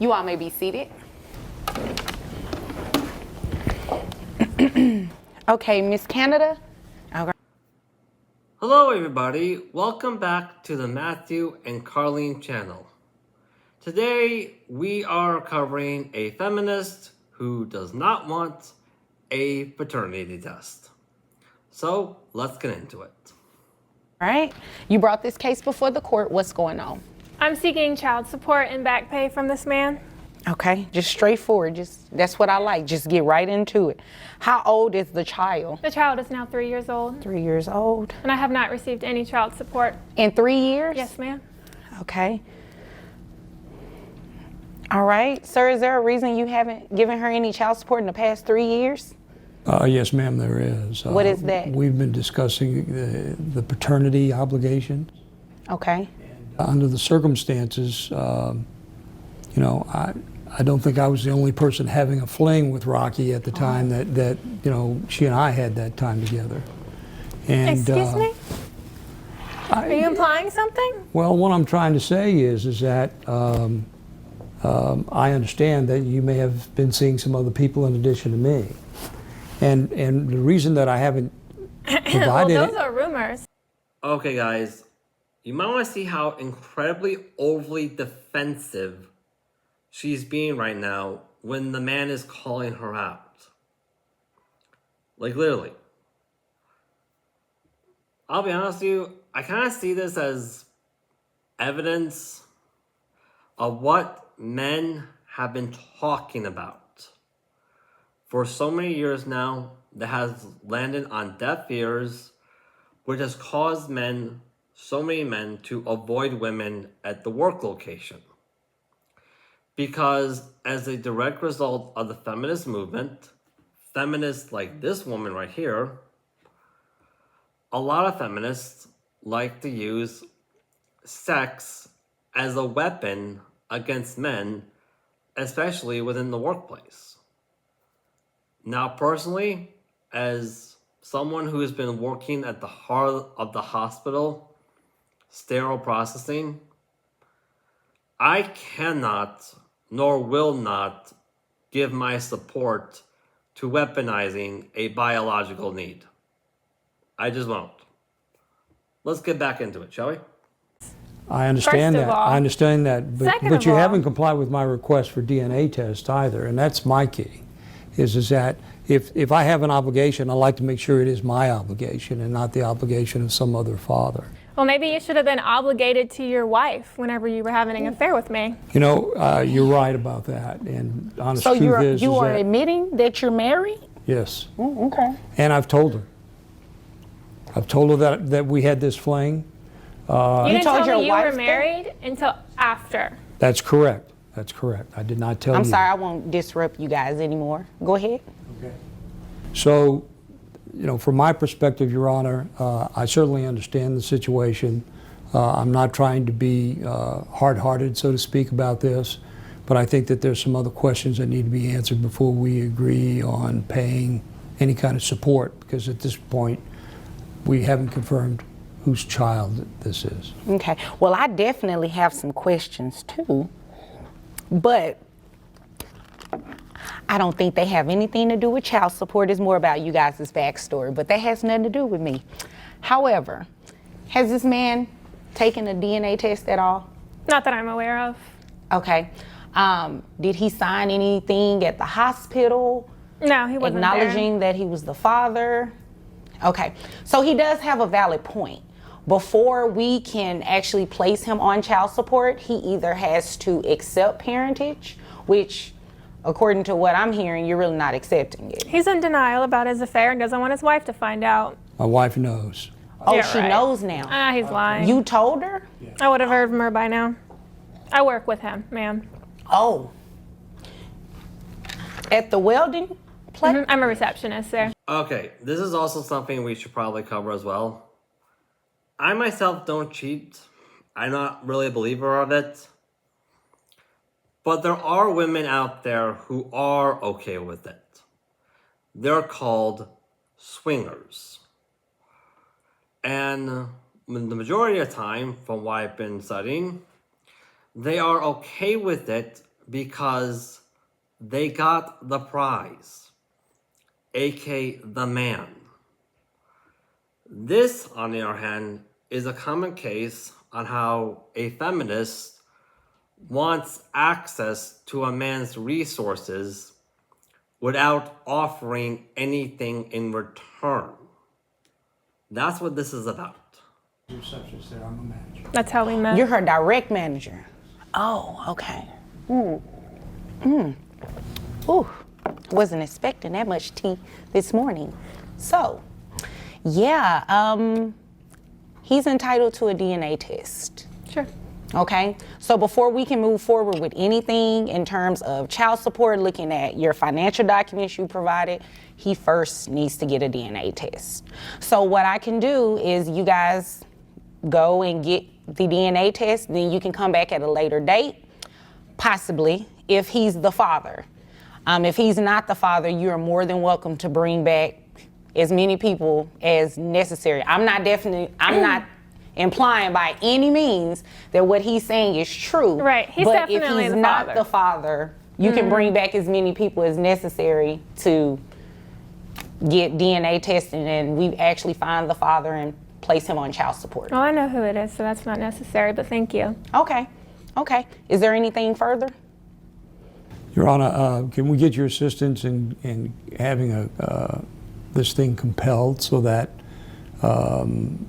You all may be seated. Okay, Miss Canada. Okay. Hello everybody, welcome back to the Matthew and Carlene channel. Today we are covering a feminist who does not want a paternity test. So let's get into it. All right. You brought this case before the court. What's going on? I'm seeking child support and back pay from this man. Okay, just straightforward. That's what I like. Just get right into it. How old is the child? The child is now 3 years old. 3 years old. And I have not received any child support. In 3 years? Yes, ma'am. Okay. All right. Sir, is there a reason you haven't given her any child support in the past 3 years? Yes, ma'am, there is. What is that? We've been discussing the paternity obligation. Okay. Under the circumstances, I don't think I was the only person having a fling with Rocky at the time that she and I had that time together. And, Excuse me? Are you implying something? Well, what I'm trying to say is that I understand that you may have been seeing some other people in addition to me. And the reason that I haven't provided Well, those are rumors. Okay guys, you might want to see how incredibly overly defensive she's being right now when the man is calling her out. Like literally. I'll be honest with you, I kind of see this as evidence of what men have been talking about for so many years now that has landed on deaf ears, which has caused so many men to avoid women at the work location. Because as a direct result of the feminist movement, feminists like this woman right here, a lot of feminists like to use sex as a weapon against men, especially within the workplace. Now, personally, as someone who has been working at the heart of the hospital, sterile processing, I cannot nor will not give my support to weaponizing a biological need. I just won't. Let's get back into it, shall we? I understand First of that. all. I understand that. Second But of you all. haven't complied with my request for DNA test either, and that's my key. Is that if I have an obligation, I like to make sure it is my obligation and not the obligation of some other father. Well, maybe you should have been obligated to your wife whenever you were having an affair with me. You're right about that. And honest So truth is you are that admitting that you're married? yes. Oh, okay. And I've told her. I've told her that we had this fling. You didn't told tell your me you wife were that? married until after. That's correct. That's correct. I did not tell you. I'm sorry, I won't disrupt you guys anymore. Go ahead. So, from my perspective, Your Honor, I certainly understand the situation. I'm not trying to be hard-hearted, so to speak, about this, but I think that there's some other questions that need to be answered before we agree on paying any kind of support, because at this point, we haven't confirmed whose child this is. Okay. Well, I definitely have some questions too, but I don't think they have anything to do with child support. It's more about you guys' backstory, but that has nothing to do with me. However, has this man taken a DNA test at all? Not that I'm aware of. Okay. Did he sign anything at the hospital No, he wasn't acknowledging that he was the father? Okay. So he does have a valid point. Before we can actually place him on child support, he either has to accept parentage, which according to what I'm hearing, you're really not accepting it. there. He's in denial about his affair and doesn't want his wife to find out. My wife knows. Oh, Yeah, she right. knows now. He's lying. You told her? I would have heard from her by now. I work with him, ma'am. Oh. At the welding place? I'm a receptionist there. Okay, this is also something we should probably cover as well. I myself don't cheat. I'm not really a believer of it. But there are women out there who are okay with it. They're called swingers. And the majority of the time, from what I've been studying, they are okay with it because they got the prize, aka the man. This, on the other hand, is a common case on how a feminist wants access to a man's resources without offering anything in return. That's what this is about. Receptionist there, I'm a manager. That's how we met. You're her direct manager. Oh, okay. Ooh, wasn't expecting that much tea this morning. So, yeah, he's entitled to a DNA test. Sure. Okay, so before we can move forward with anything in terms of child support, looking at your financial documents you provided, he first needs to get a DNA test. So what I can do is you guys go and get the DNA test, then you can come back at a later date, possibly, if he's the father. If he's not the father, you're more than welcome to bring back as many people as necessary. I'm not implying by any means that what he's saying is true. Right, he's but definitely if he's the not father. the father, you can bring back as many people as necessary to get DNA testing, and we actually find the father and place him on child support. Well, I know who it is, so that's not necessary, but thank you. Okay. Is there anything further? Your Honor, can we get your assistance in having this thing compelled so that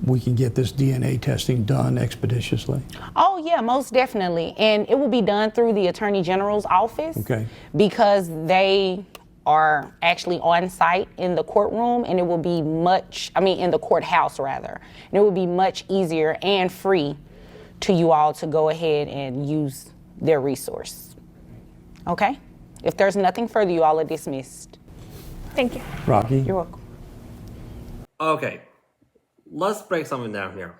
we can get this DNA testing done expeditiously? Oh yeah, most definitely. And it will be done through the Attorney General's office. Okay. Because they are actually on site in the courtroom, and it will be in the courthouse rather. And it will be much easier and free to you all to go ahead and use their resource. Okay? If there's nothing further, you all are dismissed. Thank you. Rocky? You're welcome. Okay, let's break something down here.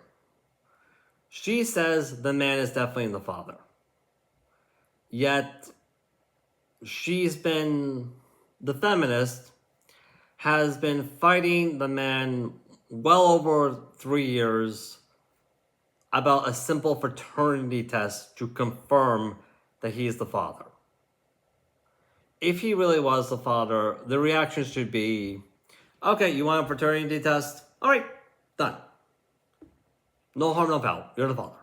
She says the man is definitely the father. Yet, the feminist has been fighting the man well over 3 years about a simple paternity test to confirm that he's the father. If he really was the father, the reaction should be, okay, you want a paternity test? All right, done. No harm, no foul. You're the father.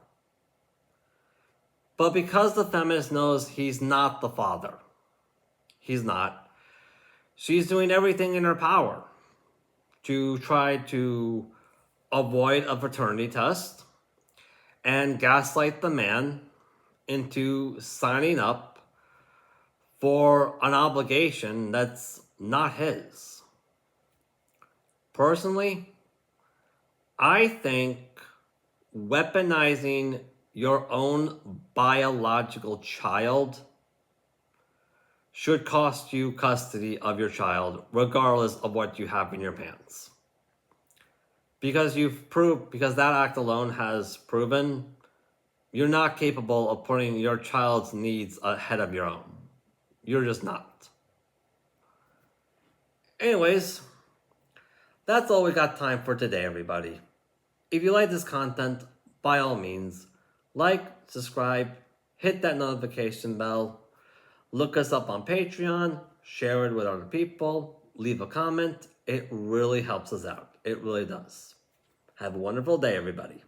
But because the feminist knows he's not the father, he's not, she's doing everything in her power to try to avoid a paternity test and gaslight the man into signing up for an obligation that's not his. Personally, I think weaponizing your own biological child should cost you custody of your child, regardless of what you have in your pants. Because that act alone has proven you're not capable of putting your child's needs ahead of your own. You're just not. Anyways, that's all we got time for today, everybody. If you like this content, by all means, like, subscribe, hit that notification bell, look us up on Patreon, share it with other people, leave a comment. It really helps us out. It really does. Have a wonderful day, everybody.